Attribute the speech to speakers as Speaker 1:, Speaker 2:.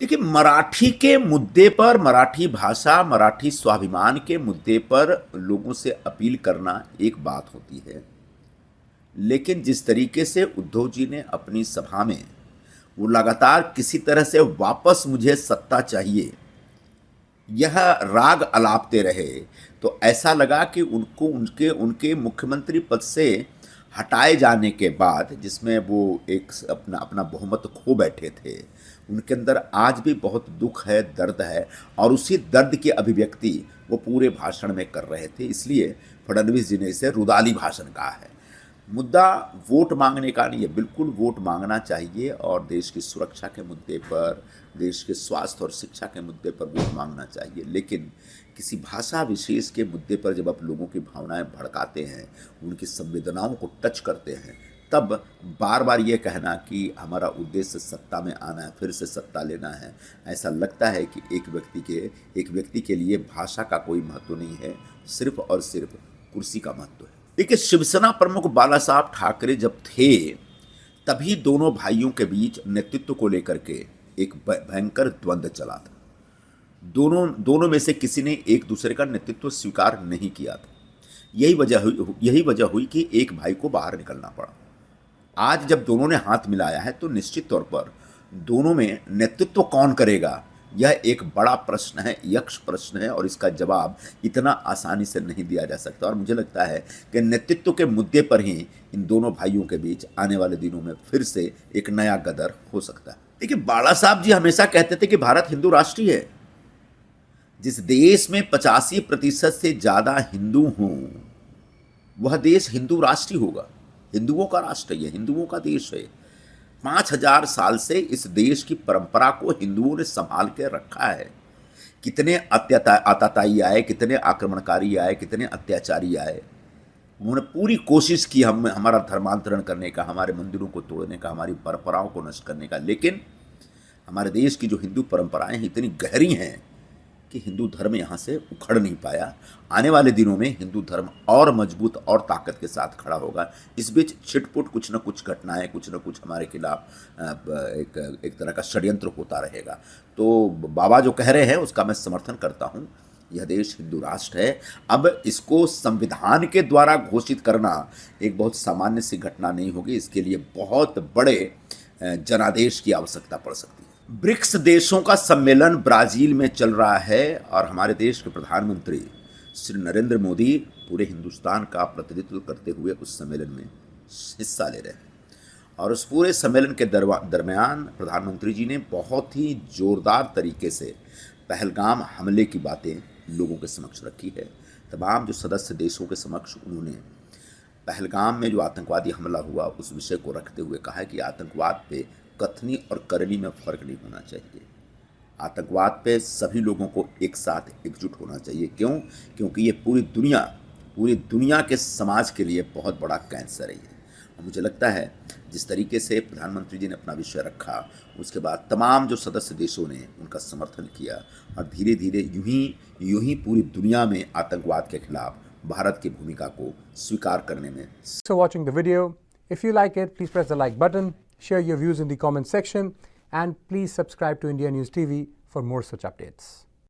Speaker 1: देखिए, मराठी के मुद्दे पर, मराठी भाषा, मराठी स्वाभिमान के मुद्दे पर लोगों से अपील करना एक बात होती है। लेकिन जिस तरीके से उद्धव जी ने अपनी सभा में वो लगातार किसी तरह से वापस मुझे सत्ता चाहिए, यह राग अलापते रहे, तो ऐसा लगा कि उनको उनके उनके मुख्यमंत्री पद से हटाए जाने के बाद, जिसमें वो एक अपना अपना बहुमत खो बैठे थे, उनके अंदर आज भी बहुत दुख है, दर्द है, और उसी दर्द की अभिव्यक्ति वो पूरे भाषण में कर रहे थे। इसलिए फडणवीस जी ने इसे रुदाली भाषण कहा है। मुद्दा वोट मांगने का नहीं है, बिल्कुल वोट मांगना चाहिए, और देश की सुरक्षा के मुद्दे पर, देश के स्वास्थ्य और शिक्षा के मुद्दे पर वोट मांगना चाहिए। लेकिन किसी भाषा विशेष के मुद्दे पर जब आप लोगों की भावनाएं भड़काते हैं, उनकी संवेदनाओं को टच करते हैं, तब बार बार ये कहना कि हमारा उद्देश्य सत्ता में आना है, फिर से सत्ता लेना है, ऐसा लगता है कि एक व्यक्ति के लिए भाषा का कोई महत्व नहीं है, सिर्फ और सिर्फ कुर्सी का महत्व है। देखिए, शिवसेना प्रमुख बाला साहब ठाकरे जब थे, तभी दोनों भाइयों के बीच नेतृत्व को लेकर के एक भयंकर द्वंद्व चला था। दोनों में से किसी ने एक दूसरे का नेतृत्व स्वीकार नहीं किया था। यही वजह हुई कि एक भाई को बाहर निकलना पड़ा। आज जब दोनों ने हाथ मिलाया है, तो निश्चित तौर पर दोनों में नेतृत्व कौन करेगा, यह एक बड़ा प्रश्न है, यक्ष प्रश्न है, और इसका जवाब इतना आसानी से नहीं दिया जा सकता। और मुझे लगता है कि नेतृत्व के मुद्दे पर ही इन दोनों भाइयों के बीच आने वाले दिनों में फिर से एक नया गदर हो सकता है। देखिए, बाला साहब जी हमेशा कहते थे कि भारत हिंदू राष्ट्र है। जिस देश में 85% से ज़्यादा हिंदू हों, वह देश हिंदू राष्ट्र होगा। हिंदुओं का राष्ट्र है, हिंदुओं का देश है। 5000 साल से इस देश की परंपरा को हिंदुओं ने संभाल के रखा है। कितने आतताई आए, कितने आक्रमणकारी आए, कितने अत्याचारी आए, उन्होंने पूरी कोशिश की हमारा धर्मांतरण करने का, हमारे मंदिरों को तोड़ने का, हमारी परंपराओं को नष्ट करने का। लेकिन हमारे देश की जो हिंदू परंपराएं इतनी गहरी हैं कि हिंदू धर्म यहाँ से उखड़ नहीं पाया। आने वाले दिनों में हिंदू धर्म और मजबूत और ताकत के साथ खड़ा होगा। इस बीच छिटपुट कुछ न कुछ घटनाएं, कुछ न कुछ हमारे खिलाफ एक तरह का षड्यंत्र होता रहेगा। तो बाबा जो कह रहे हैं उसका मैं समर्थन करता हूँ। यह देश हिंदू राष्ट्र है। अब इसको संविधान के द्वारा घोषित करना एक बहुत सामान्य सी घटना नहीं होगी। इसके लिए बहुत बड़े जनादेश की आवश्यकता पड़ सकती है। ब्रिक्स देशों का सम्मेलन ब्राज़ील में चल रहा है, और हमारे देश के प्रधानमंत्री श्री नरेंद्र मोदी पूरे हिंदुस्तान का प्रतिनिधित्व करते हुए उस सम्मेलन में हिस्सा ले रहे हैं। और उस पूरे सम्मेलन के दरमियान प्रधानमंत्री जी ने बहुत ही ज़ोरदार तरीके से पहलगाम हमले की बातें लोगों के समक्ष रखी है। तमाम जो सदस्य देशों के समक्ष उन्होंने पहलगाम में जो आतंकवादी हमला हुआ उस विषय को रखते हुए कहा कि आतंकवाद पे कथनी और करनी में फ़र्क नहीं होना चाहिए। आतंकवाद पे सभी लोगों को एक साथ एकजुट होना चाहिए। क्यों? क्योंकि ये पूरी दुनिया के समाज के लिए बहुत बड़ा कैंसर है ये। और मुझे लगता है जिस तरीके से प्रधानमंत्री जी ने अपना विषय रखा, उसके बाद तमाम जो सदस्य देशों ने उनका समर्थन किया, और धीरे धीरे यूं ही पूरी दुनिया में आतंकवाद के खिलाफ भारत की भूमिका को स्वीकार करने में।
Speaker 2: So watching the video, if you like it, please press the like button, share your views in the comment section, and please subscribe to India News TV for more such updates.